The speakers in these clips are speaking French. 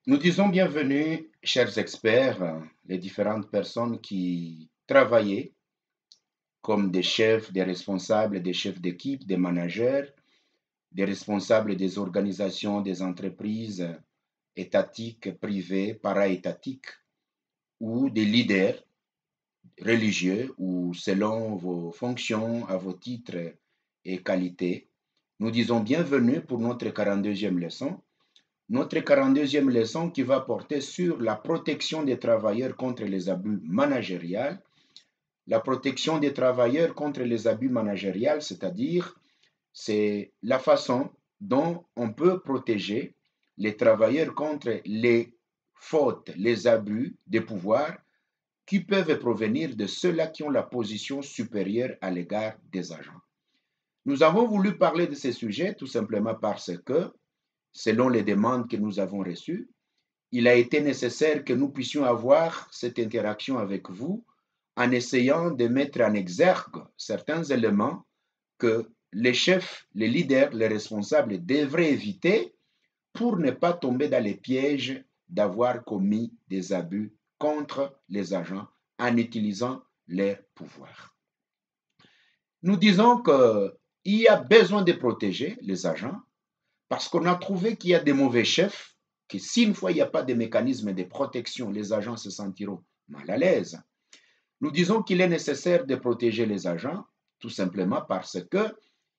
Nous disons bienvenue, chers experts, les différentes personnes qui travaillaient comme des chefs, des responsables, des chefs d'équipe, des managers, des responsables des organisations, des entreprises étatiques, privées, para-étatiques, ou des leaders religieux, ou selon vos fonctions, à vos titres et qualités. Nous disons bienvenue pour notre 42e leçon. Notre 42e leçon qui va porter sur la protection des travailleurs contre les abus managériels. La protection des travailleurs contre les abus managériels, c'est-à-dire c'est la façon dont on peut protéger les travailleurs contre les fautes, les abus de pouvoir qui peuvent provenir de ceux-là qui ont la position supérieure à l'égard des agents. Nous avons voulu parler de ces sujets tout simplement parce que, selon les demandes que nous avons reçues, il a été nécessaire que nous puissions avoir cette interaction avec vous en essayant de mettre en exergue certains éléments que les chefs, les leaders, les responsables devraient éviter pour ne pas tomber dans les pièges d'avoir commis des abus contre les agents en utilisant leur pouvoir. Nous disons qu'il y a besoin de protéger les agents parce qu'on a trouvé qu'il y a des mauvais chefs, que si une fois il n'y a pas de mécanisme de protection, les agents se sentiront mal à l'aise. Nous disons qu'il est nécessaire de protéger les agents, tout simplement parce que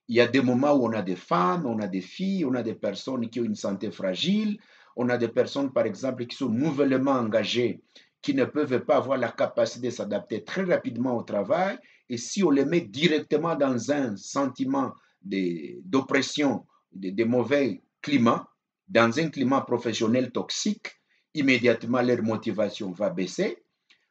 il y a des moments où on a des femmes, on a des filles, on a des personnes qui ont une santé fragile, on a des personnes, par exemple, qui sont nouvellement engagées, qui ne peuvent pas avoir la capacité de s'adapter très rapidement au travail. Et si on les met directement dans un sentiment d'oppression, de mauvais climat, dans un climat professionnel toxique, immédiatement leur motivation va baisser.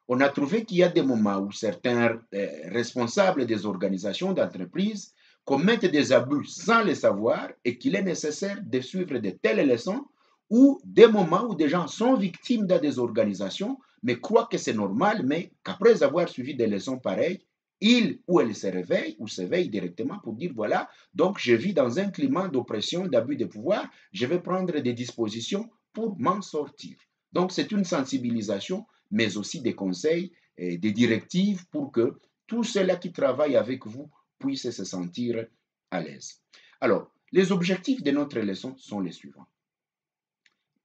On a trouvé qu'il y a des moments où certains responsables des organisations d'entreprise commettent des abus sans le savoir et qu'il est nécessaire de suivre de telles leçons ou des moments où des gens sont victimes dans des organisations mais croient que c'est normal, mais qu'après avoir suivi des leçons pareilles, il ou elle se réveille ou s'éveille directement pour dire voilà, donc je vis dans un climat d'oppression, d'abus de pouvoir, je vais prendre des dispositions pour m'en sortir. Donc c'est une sensibilisation mais aussi des conseils et des directives pour que tous ceux-là qui travaillent avec vous puissent se sentir à l'aise. Alors, les objectifs de notre leçon sont les suivants.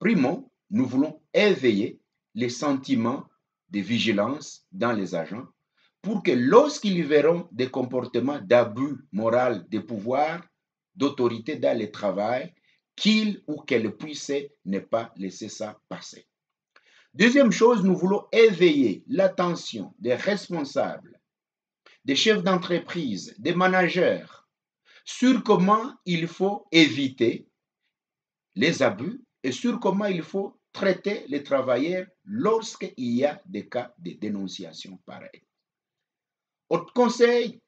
Primo, nous voulons éveiller les sentiments de vigilance dans les agents pour que lorsqu'ils verront des comportements d'abus moral, de pouvoir, d'autorité dans le travail, qu'ils ou qu'elles puissent ne pas laisser ça passer. Deuxième chose, nous voulons éveiller l'attention des responsables, des chefs d'entreprise, des managers sur comment il faut éviter les abus et sur comment il faut traiter les travailleurs lorsqu'il y a des cas de dénonciation pareils. Autre conseil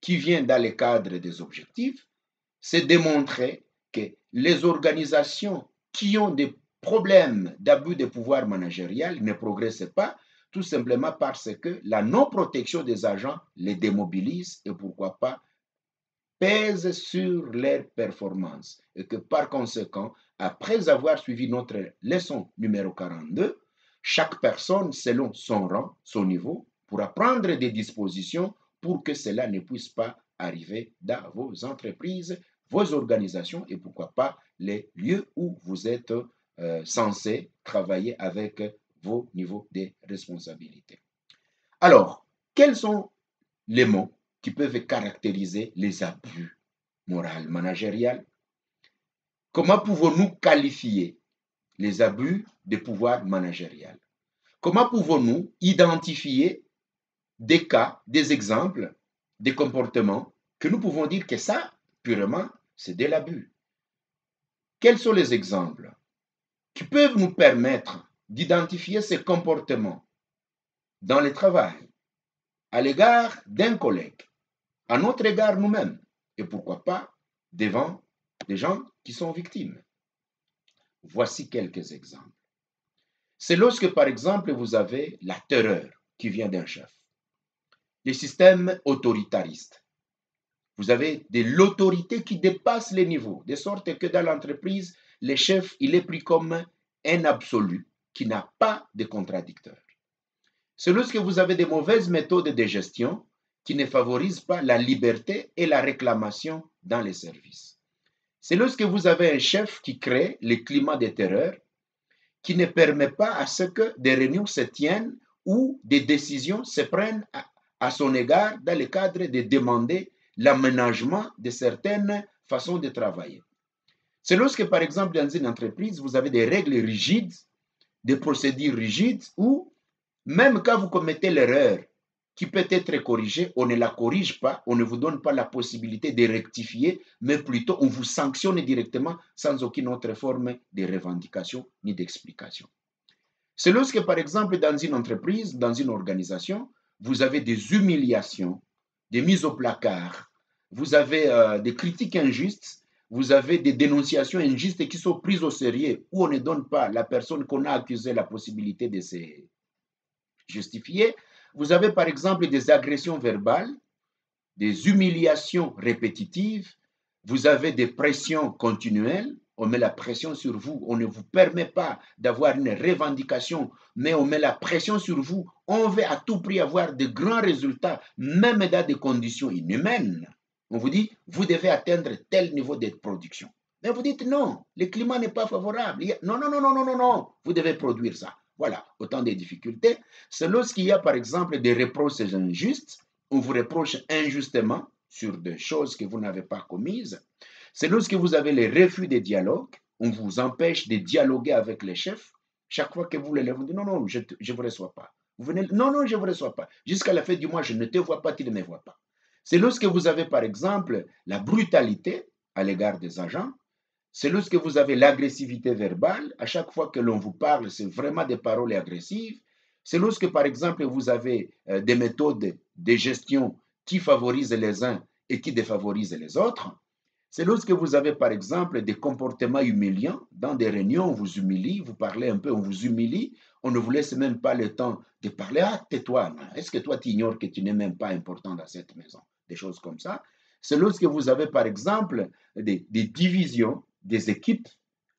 qui vient dans le cadre des objectifs, c'est démontrer que les organisations qui ont des problèmes d'abus de pouvoir managérial ne progressent pas, tout simplement parce que la non-protection des agents les démobilise et pourquoi pas pèse sur leurs performances. Et que par conséquent, après avoir suivi notre leçon numéro 42, chaque personne, selon son rang, son niveau, pourra prendre des dispositions pour que cela ne puisse pas arriver dans vos entreprises, vos organisations et pourquoi pas les lieux où vous êtes censé travailler avec vos niveaux de responsabilité. Alors, quels sont les mots qui peuvent caractériser les abus moraux managériels? Comment pouvons-nous qualifier les abus de pouvoir managérial? Comment pouvons-nous identifier des cas, des exemples, des comportements que nous pouvons dire que ça, purement, c'est de l'abus? Quels sont les exemples qui peuvent nous permettre d'identifier ces comportements dans le travail, à l'égard d'un collègue, à notre égard nous-mêmes, et pourquoi pas devant des gens qui sont victimes? Voici quelques exemples. C'est lorsque, par exemple, vous avez la terreur qui vient d'un chef, les systèmes autoritaristes. Vous avez de l'autorité qui dépasse les niveaux, de sorte que dans l'entreprise, le chef, il est pris comme un absolu qui n'a pas de contradicteur. C'est lorsque vous avez des mauvaises méthodes de gestion qui ne favorisent pas la liberté et la réclamation dans les services. C'est lorsque vous avez un chef qui crée le climat de terreur, qui ne permet pas à ce que des réunions se tiennent ou des décisions se prennent à son égard dans le cadre de demander l'aménagement de certaines façons de travailler. C'est lorsque, par exemple, dans une entreprise, vous avez des règles rigides, des procédures rigides, où même quand vous commettez l'erreur qui peut être corrigée, on ne la corrige pas, on ne vous donne pas la possibilité de rectifier, mais plutôt on vous sanctionne directement sans aucune autre forme de revendication ni d'explication. C'est lorsque, par exemple, dans une entreprise, dans une organisation, vous avez des humiliations, des mises au placard, vous avez des critiques injustes, vous avez des dénonciations injustes qui sont prises au sérieux, où on ne donne pas à la personne qu'on a accusée la possibilité de se justifier. Vous avez par exemple des agressions verbales, des humiliations répétitives, vous avez des pressions continuelles, on met la pression sur vous, on ne vous permet pas d'avoir une revendication, mais on met la pression sur vous, on veut à tout prix avoir de grands résultats, même dans des conditions inhumaines. On vous dit, vous devez atteindre tel niveau de production. Mais vous dites non, le climat n'est pas favorable. Non, non, non, non, non, non, non, vous devez produire ça. Voilà, autant de difficultés. C'est lorsqu'il y a par exemple des reproches injustes, on vous reproche injustement sur des choses que vous n'avez pas commises. C'est lorsque vous avez les refus de dialogue, on vous empêche de dialoguer avec les chefs. Chaque fois que vous les levez, vous dites non, non, je ne vous reçois pas. Vous venez, non, non, je ne vous reçois pas. Jusqu'à la fin du mois, je ne te vois pas, tu ne me vois pas. C'est lorsque vous avez par exemple la brutalité à l'égard des agents. C'est lorsque vous avez l'agressivité verbale. À chaque fois que l'on vous parle, c'est vraiment des paroles agressives. C'est lorsque, par exemple, vous avez des méthodes de gestion qui favorisent les uns et qui défavorisent les autres. C'est lorsque vous avez, par exemple, des comportements humiliants. Dans des réunions, on vous humilie, vous parlez un peu, on vous humilie. On ne vous laisse même pas le temps de parler. Ah, tais-toi, est-ce que toi, tu ignores que tu n'es même pas important dans cette maison? Des choses comme ça. C'est lorsque vous avez, par exemple, des divisions, des équipes,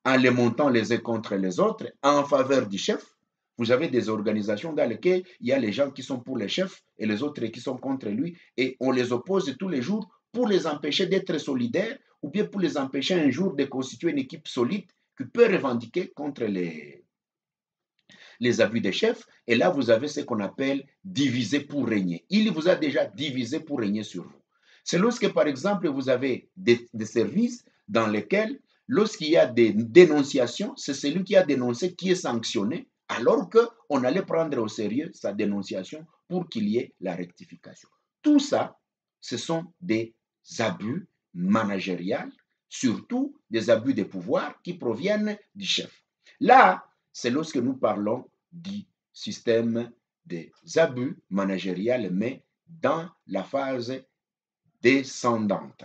en les montant les uns contre les autres, en faveur du chef. Vous avez des organisations dans lesquelles il y a les gens qui sont pour le chef et les autres qui sont contre lui, et on les oppose tous les jours pour les empêcher d'être solidaires ou bien pour les empêcher un jour de constituer une équipe solide qui peut revendiquer contre les abus des chefs. Et là, vous avez ce qu'on appelle diviser pour régner. Il vous a déjà divisé pour régner sur vous. C'est lorsque, par exemple, vous avez des services dans lesquels, lorsqu'il y a des dénonciations, c'est celui qui a dénoncé qui est sanctionné, alors qu'on allait prendre au sérieux sa dénonciation pour qu'il y ait la rectification. Tout ça, ce sont des abus managériaux, surtout des abus de pouvoir qui proviennent du chef. Là, c'est lorsque nous parlons du système des abus managériels, mais dans la phase descendante.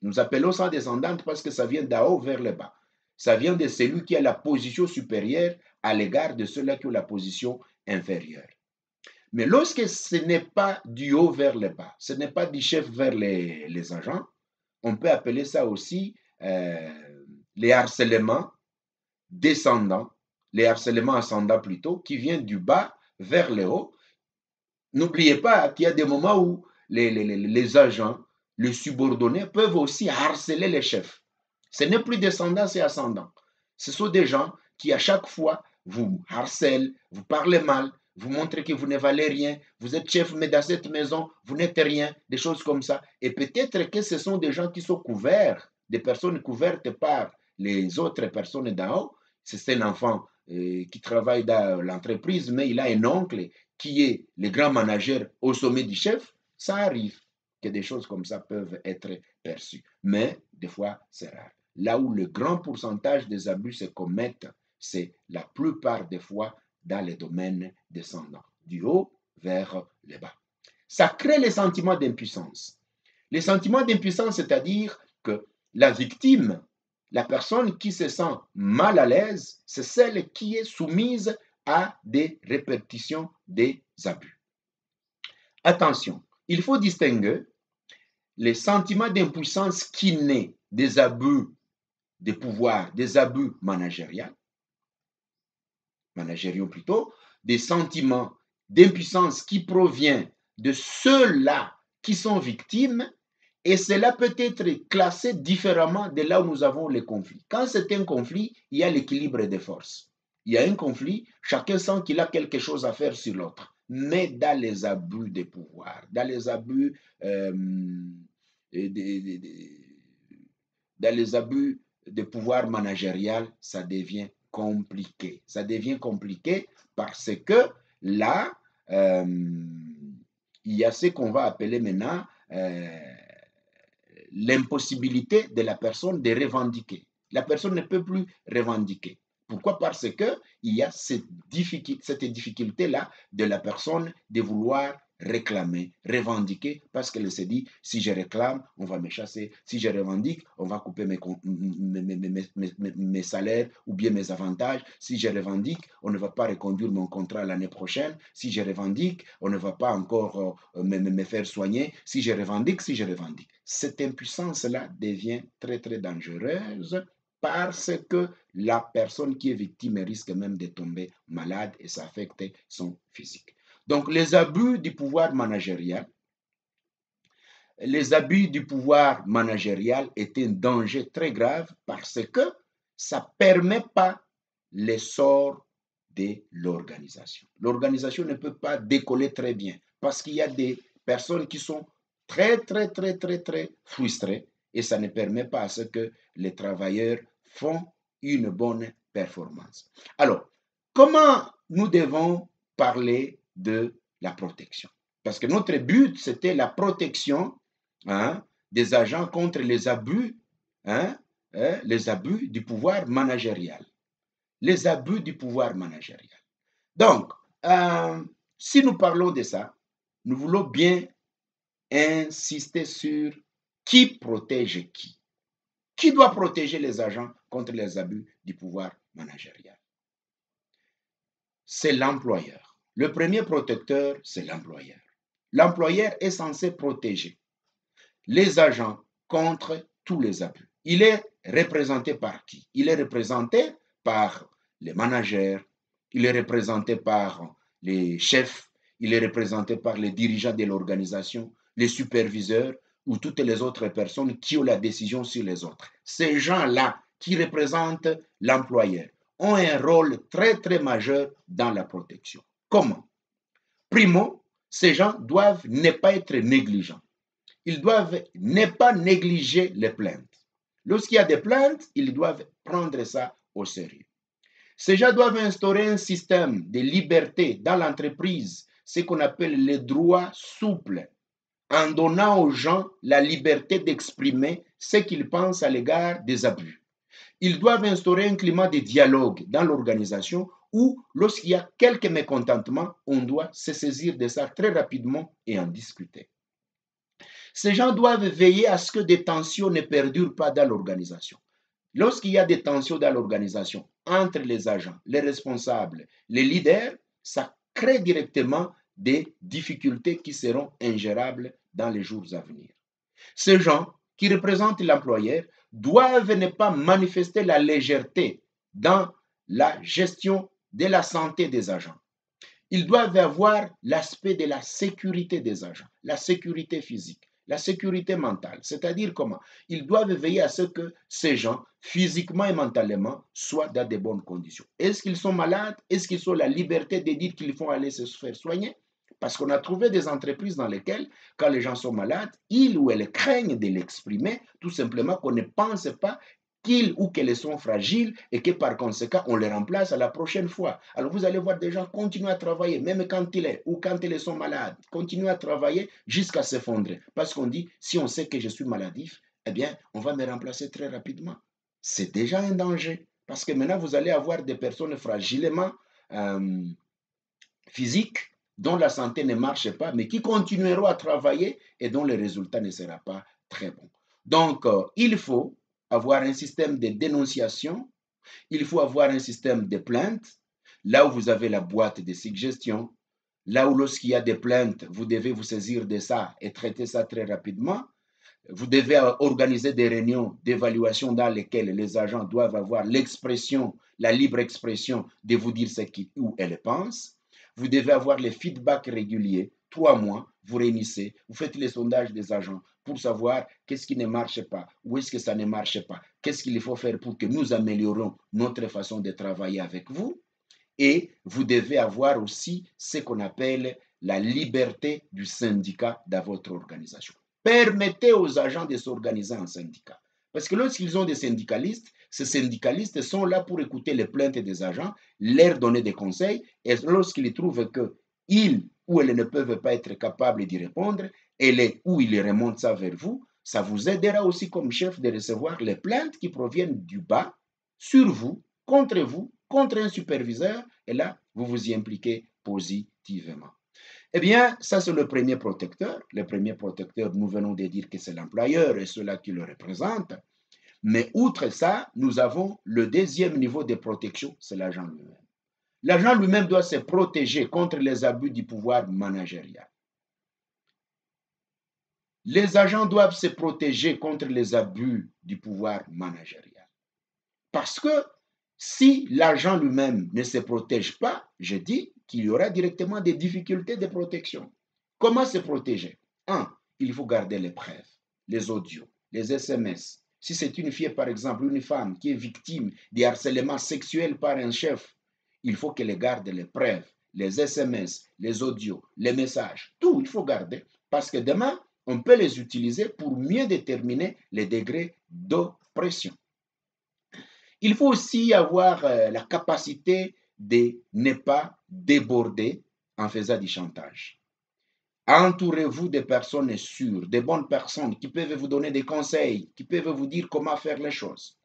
Nous appelons ça descendante parce que ça vient d'en haut vers le bas. Ça vient de celui qui a la position supérieure à l'égard de ceux-là qui ont la position inférieure. Mais lorsque ce n'est pas du haut vers le bas, ce n'est pas du chef vers les agents, on peut appeler ça aussi les harcèlements descendants, les harcèlements ascendants plutôt, qui viennent du bas vers le haut. N'oubliez pas qu'il y a des moments où les agents, les subordonnés peuvent aussi harceler les chefs. Ce n'est plus descendant, c'est ascendant. Ce sont des gens qui à chaque fois vous harcèlent, vous parlez mal, vous montrez que vous ne valez rien, vous êtes chef, mais dans cette maison, vous n'êtes rien, des choses comme ça. Et peut-être que ce sont des gens qui sont couverts, des personnes couvertes par les autres personnes d'en haut. C'est un enfant qui travaille dans l'entreprise, mais il a un oncle qui est le grand manager au sommet du chef. Ça arrive que des choses comme ça peuvent être perçues. Mais des fois, c'est rare. Là où le grand pourcentage des abus se commettent, c'est la plupart des fois dans les domaines descendants, du haut vers le bas. Ça crée les sentiments d'impuissance. Les sentiments d'impuissance, c'est-à-dire que la victime, la personne qui se sent mal à l'aise, c'est celle qui est soumise à des répétitions des abus. Attention, il faut distinguer les sentiments d'impuissance qui naissent des abus de pouvoir, des abus managériaux, managériaux plutôt, des sentiments d'impuissance qui proviennent de ceux-là qui sont victimes, et cela peut être classé différemment de là où nous avons les conflits. Quand c'est un conflit, il y a l'équilibre des forces. Il y a un conflit, chacun sent qu'il a quelque chose à faire sur l'autre. Mais dans les abus de pouvoir, dans les abus, dans les abus de pouvoir managérial, ça devient compliqué. Ça devient compliqué parce que là, il y a ce qu'on va appeler maintenant l'impossibilité de la personne de revendiquer. La personne ne peut plus revendiquer. Pourquoi? Parce qu'il y a cette difficulté-là de la personne de vouloir réclamer, revendiquer, parce qu'elle se dit, si je réclame, on va me chasser. Si je revendique, on va couper mes salaires ou bien mes avantages. Si je revendique, on ne va pas reconduire mon contrat l'année prochaine. Si je revendique, on ne va pas encore me faire soigner. Si je revendique. Cette impuissance-là devient très, très dangereuse parce que la personne qui est victime risque même de tomber malade et ça affecte son physique. Donc, les abus du pouvoir managérial est un danger très grave parce que ça ne permet pas l'essor de l'organisation. L'organisation ne peut pas décoller très bien parce qu'il y a des personnes qui sont très frustrées et ça ne permet pas à ce que les travailleurs font une bonne performance. Alors, comment nous devons parler de la protection? Parce que notre but, c'était la protection des agents contre les abus du pouvoir managérial. Les abus du pouvoir managérial. Donc, si nous parlons de ça, nous voulons bien insister sur qui protège qui. Qui doit protéger les agents contre les abus du pouvoir managérial? C'est l'employeur. Le premier protecteur, c'est l'employeur. L'employeur est censé protéger les agents contre tous les abus. Il est représenté par qui? Il est représenté par les managers, il est représenté par les chefs, il est représenté par les dirigeants de l'organisation, les superviseurs ou toutes les autres personnes qui ont la décision sur les autres. Ces gens-là qui représentent l'employeur ont un rôle très majeur dans la protection. Comment? Primo, ces gens doivent ne pas être négligents. Ils doivent ne pas négliger les plaintes. Lorsqu'il y a des plaintes, ils doivent prendre ça au sérieux. Ces gens doivent instaurer un système de liberté dans l'entreprise, ce qu'on appelle les droits souples, en donnant aux gens la liberté d'exprimer ce qu'ils pensent à l'égard des abus. Ils doivent instaurer un climat de dialogue dans l'organisation où, lorsqu'il y a quelques mécontentements, on doit se saisir de ça très rapidement et en discuter. Ces gens doivent veiller à ce que des tensions ne perdurent pas dans l'organisation. Lorsqu'il y a des tensions dans l'organisation entre les agents, les responsables, les leaders, ça crée directement des difficultés qui seront ingérables dans les jours à venir. Ces gens qui représentent l'employeur doivent ne pas manifester la légèreté dans la gestion de la santé des agents. Ils doivent avoir l'aspect de la sécurité des agents, la sécurité physique, la sécurité mentale. C'est-à-dire comment? Ils doivent veiller à ce que ces gens, physiquement et mentalement, soient dans de bonnes conditions. Est-ce qu'ils sont malades? Est-ce qu'ils ont la liberté de dire qu'ils vont aller se faire soigner? Parce qu'on a trouvé des entreprises dans lesquelles, quand les gens sont malades, ils ou elles craignent de l'exprimer, tout simplement qu'on ne pense pas qu'ils ou qu'elles sont fragiles et que par conséquent, on les remplace à la prochaine fois. Alors vous allez voir des gens continuer à travailler, même quand ils est ou quand ils sont malades, continuer à travailler jusqu'à s'effondrer. Parce qu'on dit, si on sait que je suis maladif, eh bien, on va me remplacer très rapidement. C'est déjà un danger. Parce que maintenant, vous allez avoir des personnes fragilement physiques, dont la santé ne marche pas, mais qui continueront à travailler et dont le résultat ne sera pas très bon. Donc, il faut avoir un système de dénonciation, il faut avoir un système de plainte, là où vous avez la boîte de suggestions, là où lorsqu'il y a des plaintes, vous devez vous saisir de ça et traiter ça très rapidement. Vous devez organiser des réunions d'évaluation dans lesquelles les agents doivent avoir l'expression, la libre expression de vous dire ce qu'ils ou elles pensent. Vous devez avoir les feedbacks réguliers. 3 mois, vous réunissez, vous faites les sondages des agents pour savoir qu'est-ce qui ne marche pas, où est-ce que ça ne marche pas, qu'est-ce qu'il faut faire pour que nous améliorions notre façon de travailler avec vous. Et vous devez avoir aussi ce qu'on appelle la liberté du syndicat dans votre organisation. Permettez aux agents de s'organiser en syndicat. Parce que lorsqu'ils ont des syndicalistes, ces syndicalistes sont là pour écouter les plaintes des agents, leur donner des conseils, et lorsqu'ils trouvent qu'ils ou elles ne peuvent pas être capables d'y répondre, ou ils remontent ça vers vous, ça vous aidera aussi comme chef de recevoir les plaintes qui proviennent du bas, sur vous, contre un superviseur, et là, vous vous y impliquez positivement. Eh bien, ça, c'est le premier protecteur. Le premier protecteur, nous venons de dire que c'est l'employeur et ceux-là qui le représentent. Mais outre ça, nous avons le deuxième niveau de protection, c'est l'agent lui-même. L'agent lui-même doit se protéger contre les abus du pouvoir managérial. Les agents doivent se protéger contre les abus du pouvoir managérial. Parce que si l'agent lui-même ne se protège pas, je dis qu'il y aura directement des difficultés de protection. Comment se protéger? 1. Il faut garder les preuves, les audios, les SMS. Si c'est une fille, par exemple, une femme qui est victime de harcèlement sexuel par un chef, il faut qu'elle garde les preuves, les SMS, les audios, les messages. Tout, il faut garder. Parce que demain, on peut les utiliser pour mieux déterminer les degrés d'oppression. Il faut aussi avoir la capacité de ne pas déborder en faisant du chantage. Entourez-vous de personnes sûres, de bonnes personnes qui peuvent vous donner des conseils, qui peuvent vous dire comment faire les choses.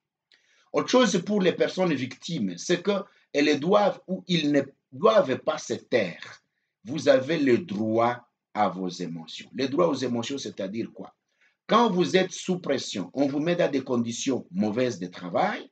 Autre chose pour les personnes victimes, c'est qu'elles doivent ou ils ne doivent pas se taire. Vous avez le droit à vos émotions. Le droit aux émotions, c'est-à-dire quoi? Quand vous êtes sous pression, on vous met dans des conditions mauvaises de travail,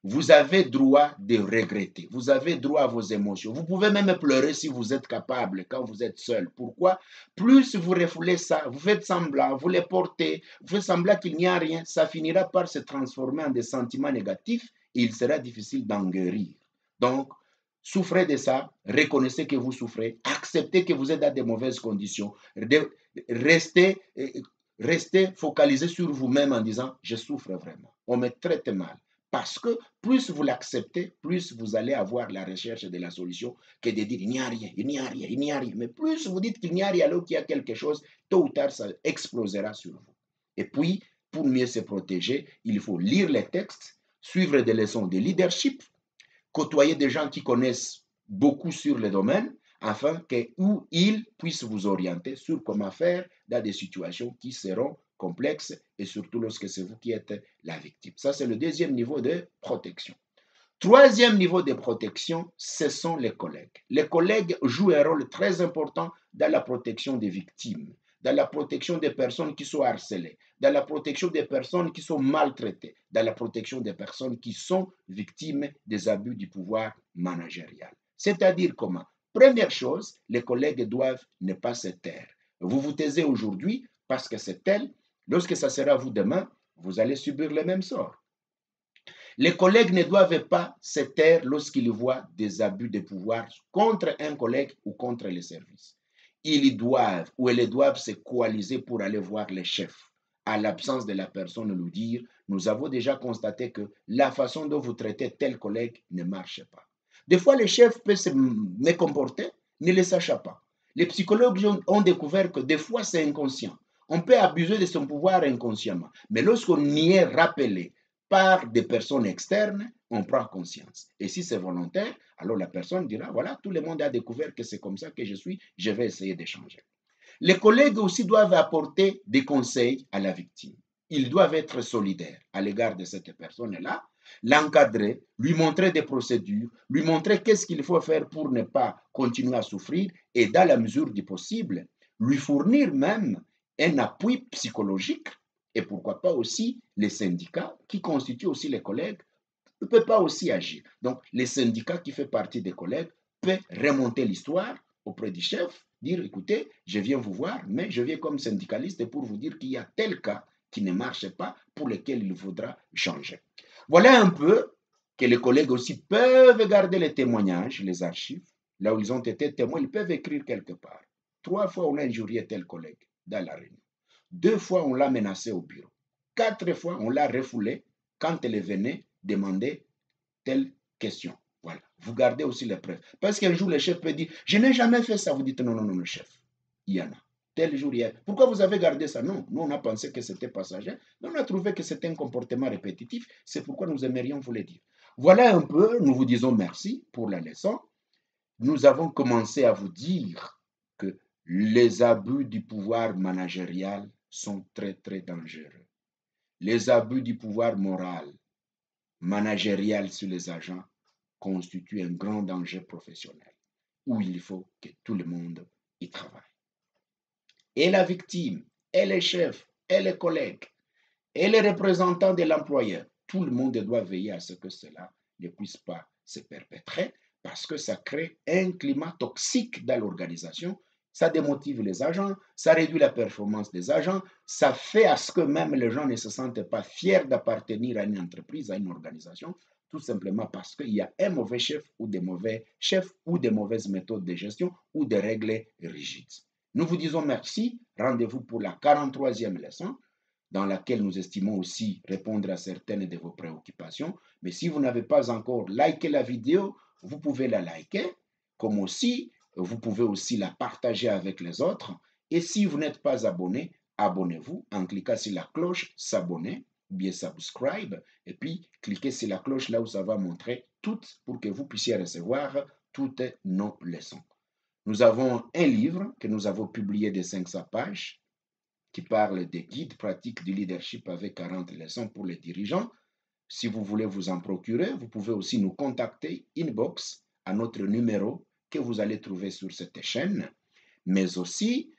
vous avez droit de regretter. Vous avez droit à vos émotions. Vous pouvez même pleurer si vous êtes capable quand vous êtes seul. Pourquoi? Plus vous refoulez ça, vous faites semblant, vous les portez, vous faites semblant qu'il n'y a rien, ça finira par se transformer en des sentiments négatifs et il sera difficile d'en guérir. Donc, souffrez de ça, reconnaissez que vous souffrez, acceptez que vous êtes dans de mauvaises conditions, restez focalisé sur vous-même en disant « je souffre vraiment, on me traite mal ». Parce que plus vous l'acceptez, plus vous allez avoir la recherche de la solution que de dire il n'y a rien, il n'y a rien, il n'y a rien. Mais plus vous dites qu'il n'y a rien alors qu'il y a quelque chose, tôt ou tard, ça explosera sur vous. Et puis, pour mieux se protéger, il faut lire les textes, suivre des leçons de leadership, côtoyer des gens qui connaissent beaucoup sur le domaine, afin qu'ils puissent vous orienter sur comment faire dans des situations qui seront complexes et surtout lorsque c'est vous qui êtes la victime. Ça, c'est le deuxième niveau de protection. Troisième niveau de protection, ce sont les collègues. Les collègues jouent un rôle très important dans la protection des victimes, dans la protection des personnes qui sont harcelées, dans la protection des personnes qui sont maltraitées, dans la protection des personnes qui sont victimes des abus du pouvoir managérial. C'est-à-dire comment? Première chose, les collègues doivent ne pas se taire. Vous vous taisez aujourd'hui parce que c'est tel, lorsque ça sera vous demain, vous allez subir le même sort. Les collègues ne doivent pas se taire lorsqu'ils voient des abus de pouvoir contre un collègue ou contre les services. Ils doivent ou elles doivent se coaliser pour aller voir les chefs. À l'absence de la personne, nous dire, nous avons déjà constaté que la façon dont vous traitez tel collègue ne marche pas. Des fois, les chefs peuvent se mécomporter, ne le sachant pas. Les psychologues ont découvert que des fois, c'est inconscient. On peut abuser de son pouvoir inconsciemment. Mais lorsqu'on y est rappelé par des personnes externes, on prend conscience. Et si c'est volontaire, alors la personne dira, voilà, tout le monde a découvert que c'est comme ça que je suis, je vais essayer de changer. Les collègues aussi doivent apporter des conseils à la victime. Ils doivent être solidaires à l'égard de cette personne-là, l'encadrer, lui montrer des procédures, lui montrer qu'est-ce qu'il faut faire pour ne pas continuer à souffrir et dans la mesure du possible, lui fournir même un appui psychologique et pourquoi pas aussi les syndicats qui constituent aussi les collègues ne peuvent pas aussi agir. Donc, les syndicats qui font partie des collègues peuvent remonter l'histoire auprès du chef dire, écoutez, je viens vous voir, mais je viens comme syndicaliste pour vous dire qu'il y a tel cas qui ne marche pas, pour lequel il faudra changer. Voilà un peu que les collègues aussi peuvent garder les témoignages, les archives, là où ils ont été témoins, ils peuvent écrire quelque part. 3 fois, on a injurié tel collègue dans la réunion. 2 fois, on l'a menacé au bureau. 4 fois, on l'a refoulé quand elle venait demander telle question. Voilà. Vous gardez aussi les preuves. Parce qu'un jour, le chef peut dire, je n'ai jamais fait ça. Vous dites, non, non, non, chef. Il y en a. Tel jour, il y a. Pourquoi vous avez gardé ça? Non, nous, on a pensé que c'était passager. Mais on a trouvé que c'était un comportement répétitif. C'est pourquoi nous aimerions vous le dire. Voilà un peu, nous vous disons merci pour la leçon. Nous avons commencé à vous dire que les abus du pouvoir managérial sont très, très dangereux. Les abus du pouvoir moral, managérial sur les agents constituent un grand danger professionnel où il faut que tout le monde y travaille. Et la victime, et les chefs, et les collègues, et les représentants de l'employeur, tout le monde doit veiller à ce que cela ne puisse pas se perpétrer parce que ça crée un climat toxique dans l'organisation. Ça démotive les agents, ça réduit la performance des agents, ça fait à ce que même les gens ne se sentent pas fiers d'appartenir à une entreprise, à une organisation, tout simplement parce qu'il y a un mauvais chef ou des mauvais chefs ou des mauvaises méthodes de gestion ou des règles rigides. Nous vous disons merci. Rendez-vous pour la 43e leçon dans laquelle nous estimons aussi répondre à certaines de vos préoccupations. Mais si vous n'avez pas encore liké la vidéo, vous pouvez la liker, comme aussi, vous pouvez aussi la partager avec les autres. Et si vous n'êtes pas abonné, abonnez-vous en cliquant sur la cloche s'abonner, bien subscribe, et puis cliquez sur la cloche là où ça va montrer toutes pour que vous puissiez recevoir toutes nos leçons. Nous avons un livre que nous avons publié de 500 pages qui parle des guides pratiques du leadership avec 40 leçons pour les dirigeants. Si vous voulez vous en procurer, vous pouvez aussi nous contacter inbox à notre numéro que vous allez trouver sur cette chaîne. Mais aussi,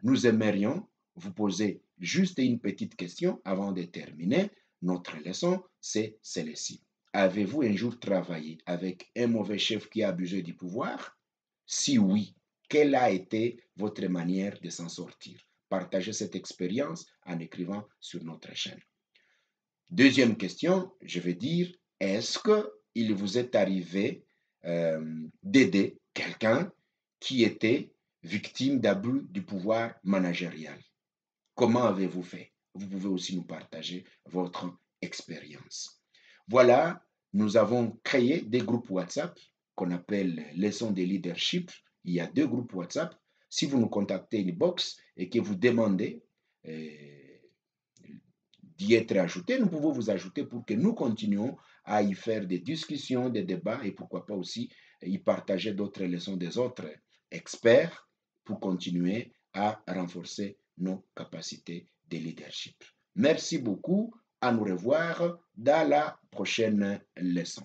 nous aimerions vous poser juste une petite question avant de terminer. Notre leçon, c'est celle-ci. Avez-vous un jour travaillé avec un mauvais chef qui a abusé du pouvoir? Si oui, quelle a été votre manière de s'en sortir? Partagez cette expérience en écrivant sur notre chaîne. Deuxième question, je vais dire, est-ce qu'il vous est arrivé d'aider quelqu'un qui était victime d'abus du pouvoir managérial? Comment avez-vous fait? Vous pouvez aussi nous partager votre expérience. Voilà, nous avons créé des groupes WhatsApp qu'on appelle leçons de leadership. Il y a 2 groupes WhatsApp. Si vous nous contactez inbox et que vous demandez d'y être ajouté, nous pouvons vous ajouter pour que nous continuions à y faire des discussions, des débats et pourquoi pas aussi y partager d'autres leçons des autres experts pour continuer à renforcer nos capacités de leadership. Merci beaucoup. À nous revoir dans la prochaine leçon.